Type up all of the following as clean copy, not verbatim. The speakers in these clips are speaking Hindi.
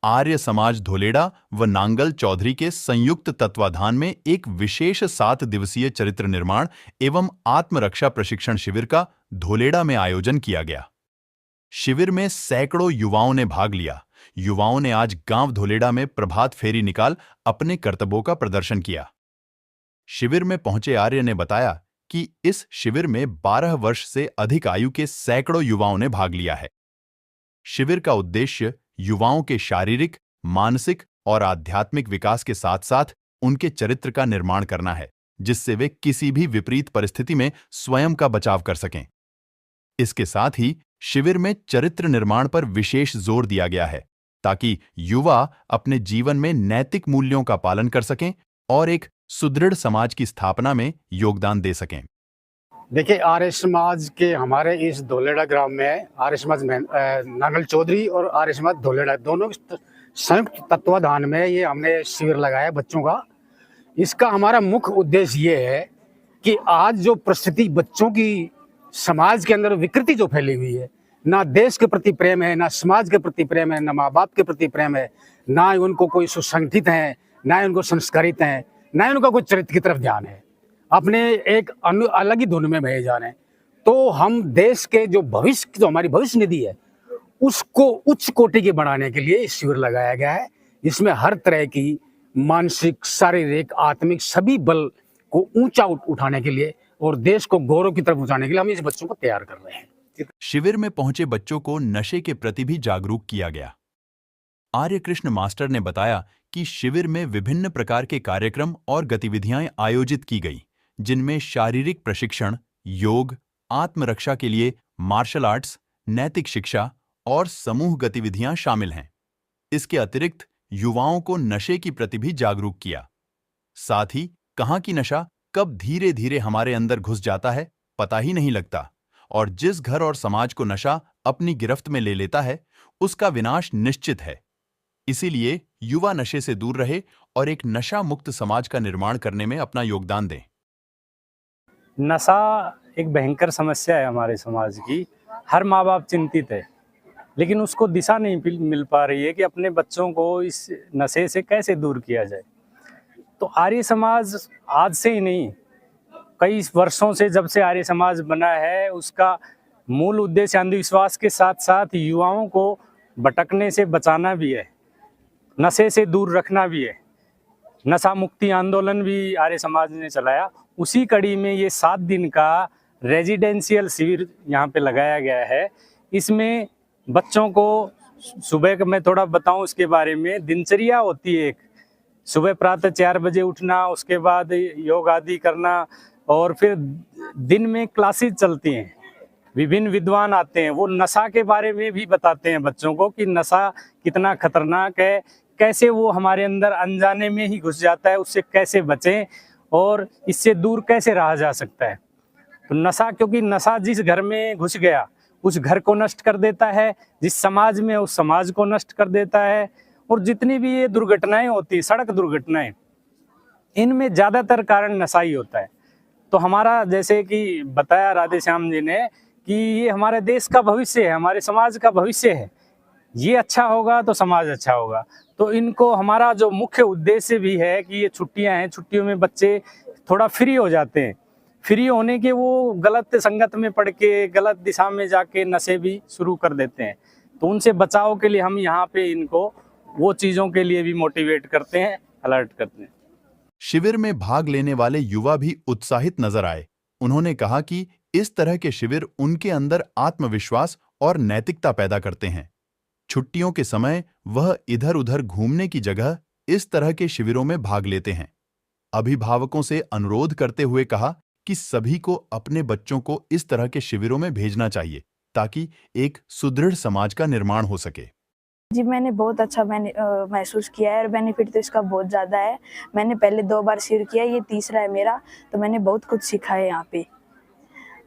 आर्य समाज धोलेड़ा व नांगल चौधरी के संयुक्त तत्वाधान में एक विशेष 7 दिवसीय चरित्र निर्माण एवं आत्मरक्षा प्रशिक्षण शिविर का धोलेड़ा में आयोजन किया गया। शिविर में सैकड़ों युवाओं ने भाग लिया। युवाओं ने आज गांव धोलेड़ा में प्रभात फेरी निकाल अपने कर्तव्यों का प्रदर्शन किया। शिविर में पहुंचे आर्य ने बताया कि इस शिविर में 12 वर्ष से अधिक आयु के सैकड़ों युवाओं ने भाग लिया है। शिविर का उद्देश्य युवाओं के शारीरिक, मानसिक और आध्यात्मिक विकास के साथ साथ उनके चरित्र का निर्माण करना है, जिससे वे किसी भी विपरीत परिस्थिति में स्वयं का बचाव कर सकें। इसके साथ ही शिविर में चरित्र निर्माण पर विशेष जोर दिया गया है, ताकि युवा अपने जीवन में नैतिक मूल्यों का पालन कर सकें और एक सुदृढ़ समाज की स्थापना में योगदान दे सकें। देखिए, आर्य समाज के हमारे इस धोलेड़ा ग्राम में आर्य समाज नांगल चौधरी और आर्य समाज धोलेड़ा दोनों संयुक्त तत्वाधान में ये हमने शिविर लगाया बच्चों का। इसका हमारा मुख्य उद्देश्य ये है कि आज जो परिस्थिति बच्चों की समाज के अंदर विकृति जो फैली हुई है, ना देश के प्रति प्रेम है, ना समाज के प्रति प्रेम है, ना माँ बाप के प्रति प्रेम है, ना उनको कोई सुसंगठित है, ना उनको संस्कारित है, ना उनका कोई चरित्र की तरफ ध्यान है, अपने एक अलग ही धुन में बहे जा रहे हैं। तो हम देश के जो भविष्य, जो हमारी भविष्य निधि है, उसको उच्च कोटि के बढ़ाने के लिए शिविर लगाया गया है। इसमें हर तरह की मानसिक, शारीरिक, आत्मिक सभी बल को ऊंचा उठाने के लिए और देश को गौरव की तरफ उठाने के लिए हम इस बच्चों को तैयार कर रहे हैं। शिविर में पहुंचे बच्चों को नशे के प्रति भी जागरूक किया गया। आर्य कृष्ण मास्टर ने बताया कि शिविर में विभिन्न प्रकार के कार्यक्रम और गतिविधियां आयोजित की गई, जिनमें शारीरिक प्रशिक्षण, योग, आत्मरक्षा के लिए मार्शल आर्ट्स, नैतिक शिक्षा और समूह गतिविधियां शामिल हैं। इसके अतिरिक्त युवाओं को नशे की प्रति भी जागरूक किया। साथ ही कहां की नशा कब धीरे धीरे हमारे अंदर घुस जाता है पता ही नहीं लगता, और जिस घर और समाज को नशा अपनी गिरफ्त में ले लेता है उसका विनाश निश्चित है। इसीलिए युवा नशे से दूर रहे और एक नशा मुक्त समाज का निर्माण करने में अपना योगदान दें। नशा एक भयंकर समस्या है हमारे समाज की। हर माँ बाप चिंतित है, लेकिन उसको दिशा नहीं मिल पा रही है कि अपने बच्चों को इस नशे से कैसे दूर किया जाए। तो आर्य समाज आज से ही नहीं, कई वर्षों से, जब से आर्य समाज बना है, उसका मूल उद्देश्य अंधविश्वास के साथ साथ युवाओं को भटकने से बचाना भी है, नशे से दूर रखना भी है। नशा मुक्ति आंदोलन भी आर्य समाज ने चलाया। उसी कड़ी में ये 7 दिन का रेजिडेंशियल शिविर यहाँ पे लगाया गया है। इसमें बच्चों को सुबह का मैं थोड़ा बताऊं इसके बारे में। दिनचर्या होती है एक, सुबह प्रातः 4 बजे उठना, उसके बाद योग आदि करना, और फिर दिन में क्लासेस चलती हैं, विभिन्न विद्वान आते हैं, वो नशा के बारे में भी बताते हैं बच्चों को कि नशा कितना खतरनाक है, कैसे वो हमारे अंदर अनजाने में ही घुस जाता है, उससे कैसे बचें और इससे दूर कैसे रहा जा सकता है। तो नशा, क्योंकि नशा जिस घर में घुस गया उस घर को नष्ट कर देता है, जिस समाज में उस समाज को नष्ट कर देता है। और जितनी भी ये दुर्घटनाएं होती, सड़क दुर्घटनाएं, इनमें ज़्यादातर कारण नशा ही होता है। तो हमारा, जैसे कि बताया राधे श्याम जी ने, कि ये हमारे देश का भविष्य है, हमारे समाज का भविष्य है। ये अच्छा होगा तो समाज अच्छा होगा। तो इनको, हमारा जो मुख्य उद्देश्य भी है कि ये छुट्टियां हैं, छुट्टियों में बच्चे थोड़ा फ्री हो जाते हैं। फ्री होने के वो गलत संगत में पड़ के, गलत दिशा में जाके नशे भी शुरू कर देते हैं। तो उनसे बचाव के लिए हम यहाँ पे इनको वो चीज़ों के लिए भी मोटिवेट करते हैं, अलर्ट करते हैं। शिविर में भाग लेने वाले युवा भी उत्साहित नजर आए। उन्होंने कहा कि इस तरह के शिविर उनके अंदर आत्मविश्वास और नैतिकता पैदा करते हैं। छुट्टियों के समय वह इधर उधर घूमने की जगह इस तरह के शिविरों में भाग लेते हैं। अभिभावकों से अनुरोध करते हुए कहा कि सभी को अपने बच्चों को इस तरह के शिविरों में भेजना चाहिए, ताकि एक सुदृढ़ समाज का निर्माण हो सके। जी, मैंने बहुत अच्छा महसूस किया है और बेनिफिट तो इसका बहुत ज़्यादा है। मैंने पहले 2 बार शिविर किया, ये तीसरा है मेरा। तो मैंने बहुत कुछ सीखा है यहाँ पे।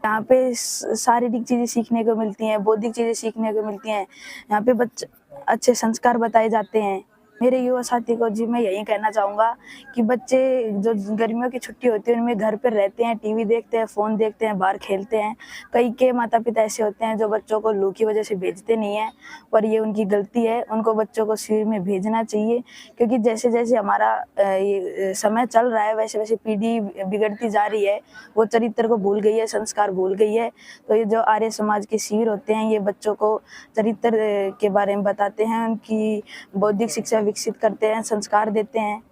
यहाँ पे शारीरिक चीज़ें सीखने को मिलती हैं, बौद्धिक चीज़ें सीखने को मिलती हैं। यहाँ पे बच्चे अच्छे संस्कार बताए जाते हैं। मेरे युवा साथी को जी मैं यही कहना चाहूँगा कि बच्चे जो गर्मियों की छुट्टी होती है उनमें घर पर रहते हैं, टीवी देखते हैं, फ़ोन देखते हैं, बाहर खेलते हैं। कई के माता पिता ऐसे होते हैं जो बच्चों को लू की वजह से भेजते नहीं हैं, पर ये उनकी गलती है। उनको बच्चों को शिविर में भेजना चाहिए, क्योंकि जैसे जैसे हमारा ये समय चल रहा है वैसे वैसे पीढ़ी बिगड़ती जा रही है, वो चरित्र को भूल गई है, संस्कार भूल गई है। तो ये जो आर्य समाज के शिविर होते हैं ये बच्चों को चरित्र के बारे में बताते हैं, उनकी बौद्धिक शिक्षा विकसित करते हैं, संस्कार देते हैं।